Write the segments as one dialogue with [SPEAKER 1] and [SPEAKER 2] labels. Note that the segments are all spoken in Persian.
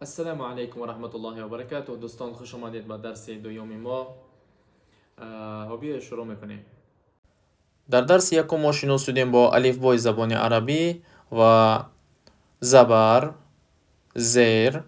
[SPEAKER 1] السلام علیکم و رحمت الله و برکاته. دوستان خوش آمدید به درس دوم ما. بیا شروع میکنیم. در درس یکم ما شروع شدیم با الفبای زبان عربی و زبر، زیر،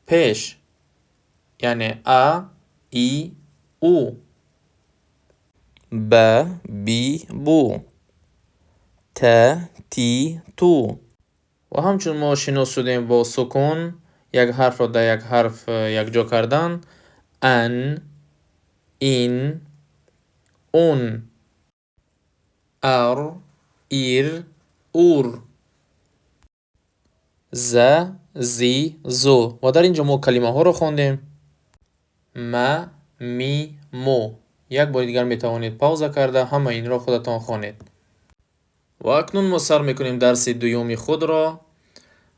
[SPEAKER 1] پیش، یعنی ا، ای، او، ب، بی، بو، ت، تی، تو. و همچون ما شروع شدیم با سکون، یک حرف را در یک حرف یک جا کردن. ان، این، اون، ار، ایر، اور، ز، زی، زو. و در اینجا ما کلمه ها رو خوندیم: م، می، مو. یک بار دیگر می توانید پاوزه کرده همه این را خودتان خوانید. و اکنون ما سر میکنیم درس دومی خود را.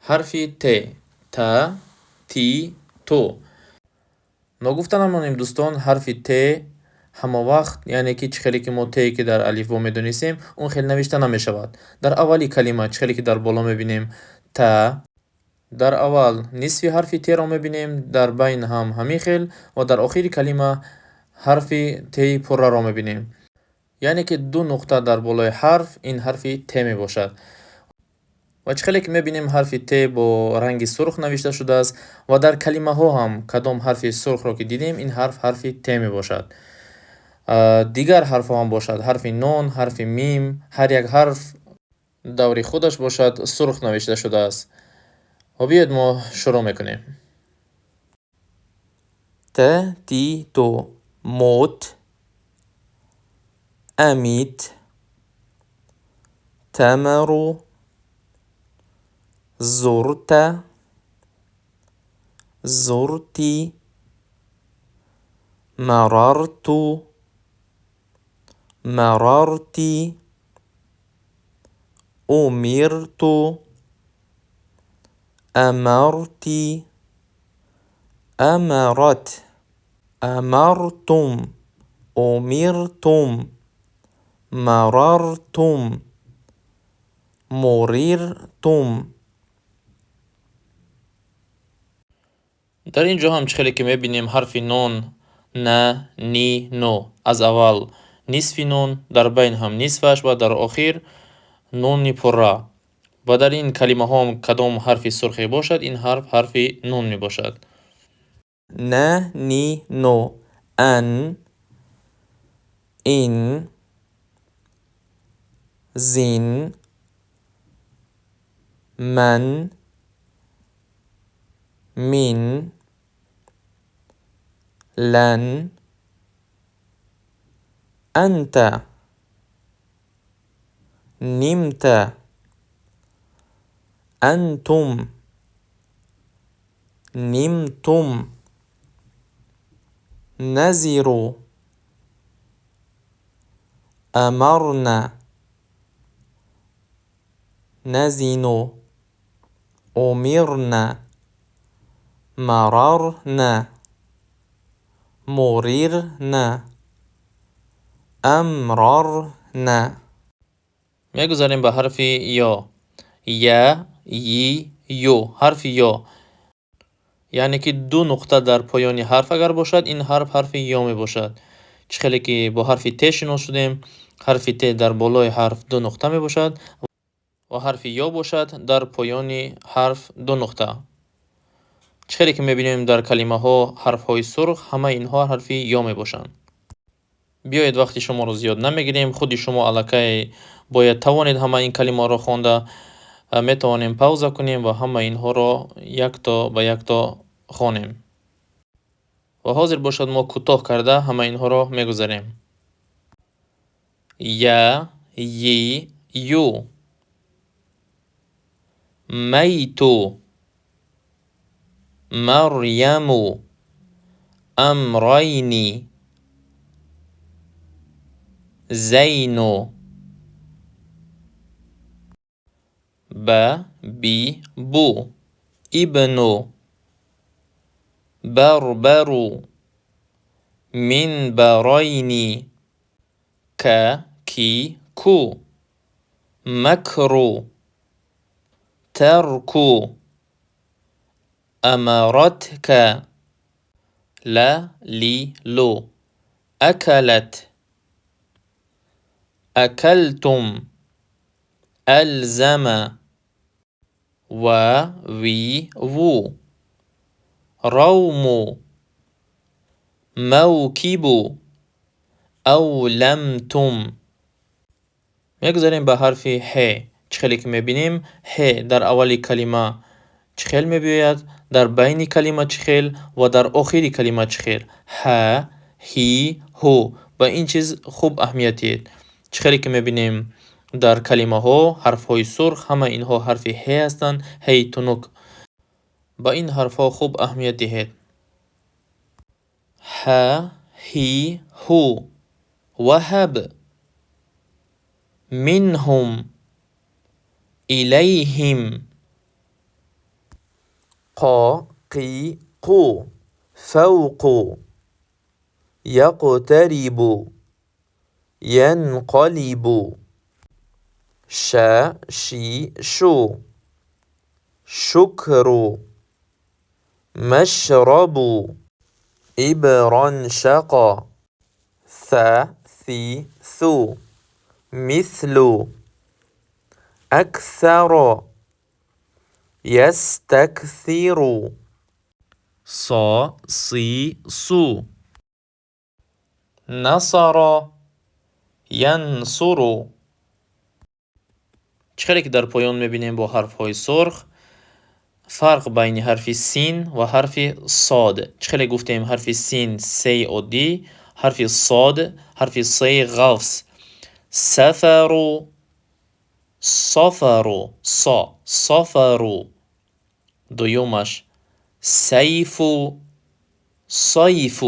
[SPEAKER 1] حرفی ت، ت، تی، تو. نگفتن مانیم دوستان، حرفی ت همه وقت یعنی که چه خیلی که ما تی که در الف با میدونیسیم اون خیلی نوشته نمیشود. در اولی کلمه چه خیلی که در بالا میبینیم ت، در اول نصف حرفی ت را میبینیم، در بین هم همین خیل و در آخری کلمه حرفی ت پر را میبینیم. یعنی که دو نقطه در بالای حرف این حرفی ت می باشد. و چه خیلی که میبینیم حرفی ت با رنگ سرخ نوشته شده است و در کلمه ها هم کدام حرفی سرخ را که دیدیم این حرفی ت می باشد. دیگر حرف هم باشد، حرف نون، حرف میم، هر یک حرف دوری خودش باشد سرخ نوشته شده است. و بیاید ما شروع میکنیم. ت، تی، تو. موت، امیت، تمر، زرت، زرتی، مررت، مررتی، أمرت، أمرت، أمرت، أمرتم، أمرتم، مررتم، مررتم. در اینجا هم چه خیلی که میبینیم حرف نون، نه، نی، نو. از اول نصف نون، در بین هم نصفش و در آخر نون پره. و در این کلمه ها کدام حرفی سرخی باشد این حرف نون می باشد. نه، نی، نو. ان، این، زین، من، من، لن، انت، نمت، انتم، نمتم، نزروا، أمرنا، نزن، أمرنا، مررنا، مررنا، أمررنا. میگذاریم به حرف یا. یا، یی، یو. حرف یا یعنی که دو نقطه در پایان حرف اگر باشد این حرف یا می باشد. چه خیلی که با حرف ت شروع شدیم، حرف ت در بالای حرف دو نقطه می باشد و حرف یا باشد در پایان حرف دو نقطه. چه خیلی که می بینیم در کلمه ها حرف های سرخ همه اینها حرف یا می باشند. بیایید وقتی شما رو زیاد نمیگیریم، خودی شما الکی باید توانید همه این کلمه را خوانده. می توانیم پاوزه کنیم و همه اینها را یک تا به یک تا خوانیم. و حاضر باشد ما کوتاه کرده همه اینها را میگذاریم. یا، یی، یو. میتو، مریم، امرینی، زین، ب، بی، بو، ابن، بربر، منبرین، ک، کی، کو، مکر، ترک، أمرتك لا لي لو أكلت أكلتم ألزم و وی وو روم موکب اولمتم. میگذاریم به حرف ه. چخیلی که میبینیم ه در اولی کلمه چخیل میباید، در بین کلمه چخیل و در آخری کلمه چخیل. ه، هی، هو. با این چیز خوب اهمیتید. چخیلی که میبینیم در کلمه ها حرف های سرخ همه اینها حرف ه هستند. هی، تنک. با این حرف ها خوب اهمیت دهید. ه، هی، هو. وهب منهم إليهم قا قي قو فوق يقترب ينقلب شا شي شو شكر مشرب إبرا شقا ثا ثي ثو مثل أكثر يستكثر صا صي صو نصر ينصر. چخیلی که در پایان میبینیم با حرف های سرخ فرق بین حرف سین و حرف صاد. چخیلی گفتیم حرف سین سی و دی، حرف صاد حرف سی غوص. سفر صفر صا صفر. دویومش سیف صیف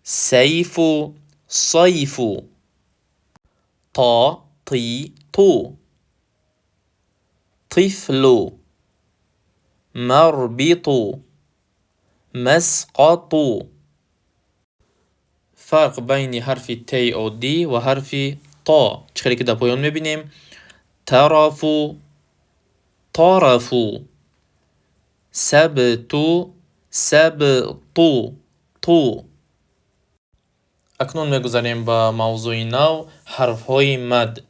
[SPEAKER 1] سیف صیف. طا طی طو طفل مربط مسقط. فرق بین حرف تی و دی و حرف تا. چخیلی که در پایان میبینیم طرف طرف سبت سبط طو. اکنون میگذاریم به موضوع نو، حرف های مد.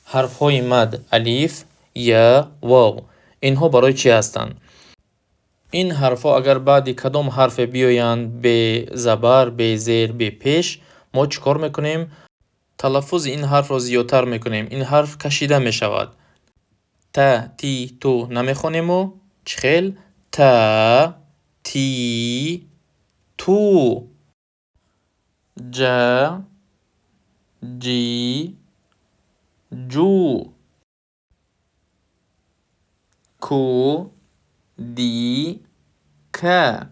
[SPEAKER 1] حرف های مد الف، یا، واو. اینها برای چی هستند؟ این حرف ها اگر بعد کدام حرف بیایند به زبر، به زیر، به پیش، ما چیکار میکنیم؟ تلفظ این حرف را زیادتر میکنیم. این حرف کشیده میشود. تا، تی، تو نمیخونیم و چخیل تا، تی، تو. جا، جی، جو. کو، دی، کا.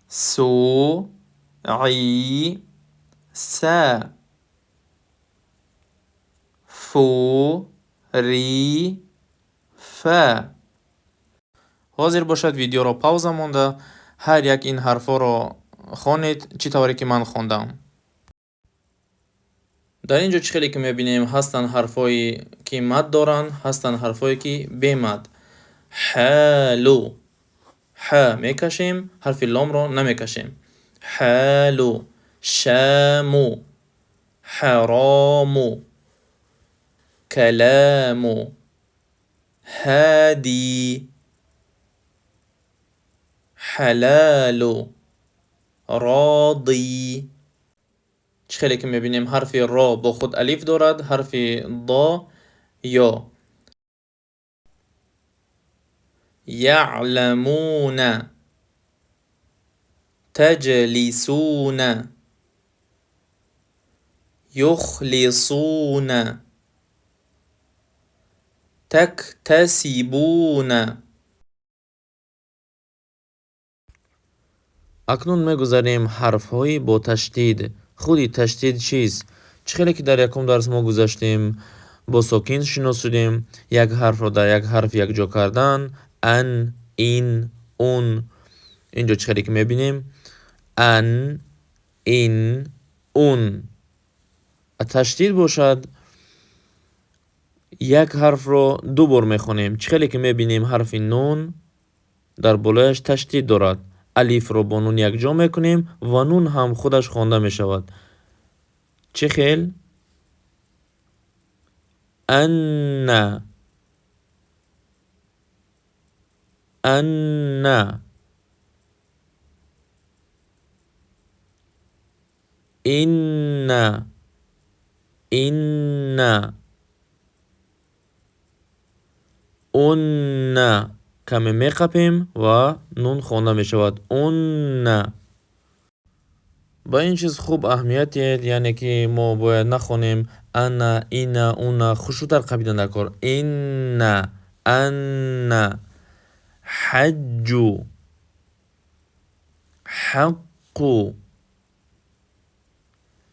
[SPEAKER 1] سو، عی، سا. فو، ری، فا. حاضر باشد ویدیو را پاوزه مانده هر یک این حرفا را خوانید چی طوری که من خواندم. در اینجا چخیلی که میبینیم هستن حرفایی که مد دارن، هستن حرفایی که بی مد. حالو، ح میکشیم، حرف لام را نمیکشیم. حالو. شامو حرامو کلامو هادی حلالو راضی. چخیلی که میبینیم حرف را با خود الف دارد، حرف ضا یا. یعلمون تجلسون یخلصون تکتسبون. اکنون میگذاریم حرف های با تشدید. خودی تشدید چیست؟ چخیلی که در یکم درس ما گذاشتیم با ساکن شناسیدیم. یک حرف را در یک حرف یک جا کردن. ان، این، اون. اینجا چخیلی که میبینیم ان، این، اون. تشدید باشد یک حرف رو دو بار میخونیم. چه خیلی که میبینیم حرف نون در بالایش تشدید دارد. الف رو با نون یک جا میکنیم و نون هم خودش خوانده میشود. چه خیل؟ ان ان این این اون کمی میقپیم و نون خوانده میشود. اون با این چیز خوب اهمیتیه، یعنی که ما باید نخونیم انا اینا اونا، خوشوتر قبیدن در کار. این ان حجو حقو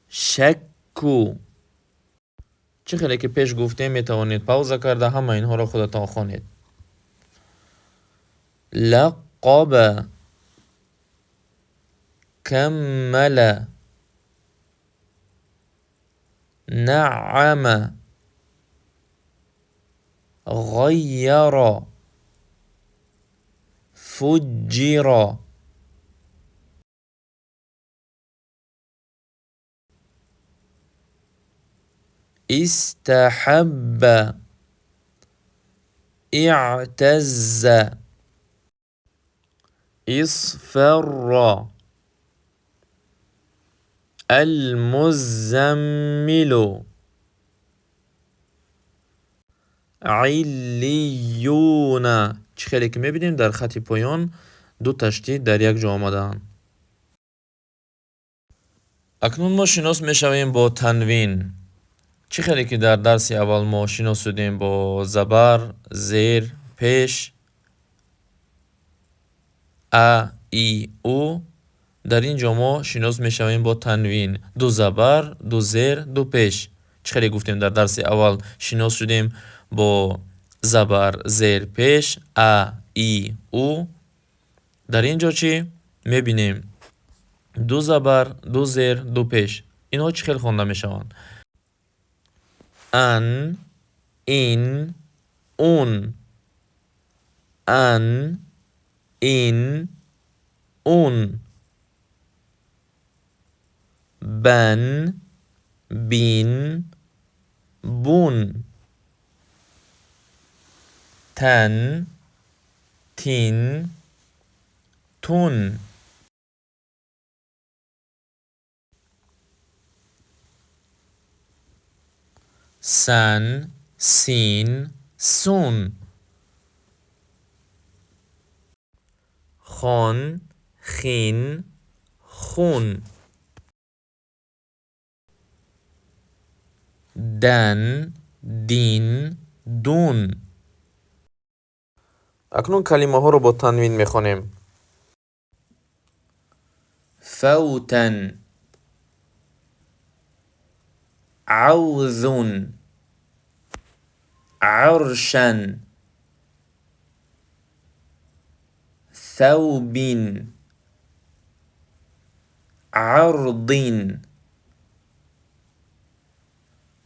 [SPEAKER 1] شکو. چه خیلی که پیش گفتیم میتوانید پاوزه کرده همه اینها را خودتان خوانید. لقب کمل نعم غیر فجر استحب اعتز اصفر المزمل علیون. چه خیلی که میبینیم در خط پایان دو تشدید در یک جا آمدن. اکنون ما شناس میشویم با تنوین. چه خیلی که در درس اول ما شناس شدیم با زبر، زیر، پیش، ا، ای، او. در اینجا ما شناس میشویم با تنوین. دو زبر، دو زیر، دو پیش. چه خیلی گفتیم در درس اول شناس شدیم با زبر، زیر، پیش، ا، ای، او. در اینجا چی میبینیم؟ دو زبر، دو زیر، دو پیش. اینها چه خیلی خوانده میشوند؟ ان، این، اون. ان، این، اون. بن، بین، بون. تن، تین، تون. سن، سین، سون. خان، خین، خون. دن، دین، دون. اکنون کلمه ها رو با تنوین میخونیم. فوتا، عوذ، عرشا، ثوب، عرض،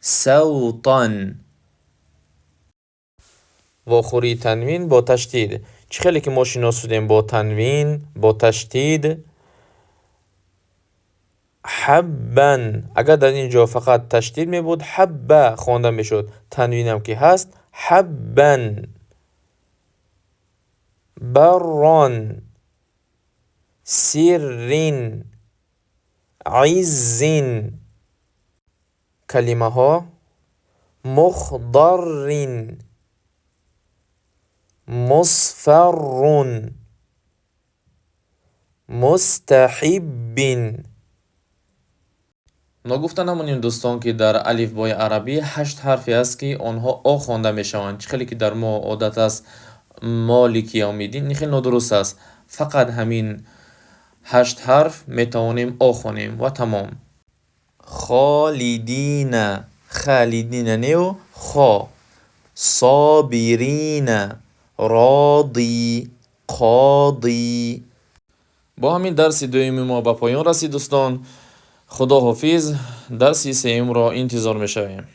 [SPEAKER 1] صوتا. واخوری تنوین با تشدید. چه خیلی که ما شناس شدیم با تنوین با تشدید. حبا، اگر در اینجا فقط تشدید می بود حبا خوانده می شد. تنوین هم که هست حبا. بران، سرین، عزین. کلمه ها مخضرین، مصفر، مستحب. نگفتن همونین دوستان که در الفبای عربی 8 حرفی است که آنها آ خوانده میشوند. خیلی که در ما عادت است مالکی آمیدین، این خیلی نادرست است. فقط همین 8 حرف میتوانیم آ خوانیم و تمام. خالدین، خالدین نیو خا. صابرین، راضی، قاضی. با همین درس دوم ما به پایان رسید دوستان. خدا حافظ. درس سوم را انتظار میشویم.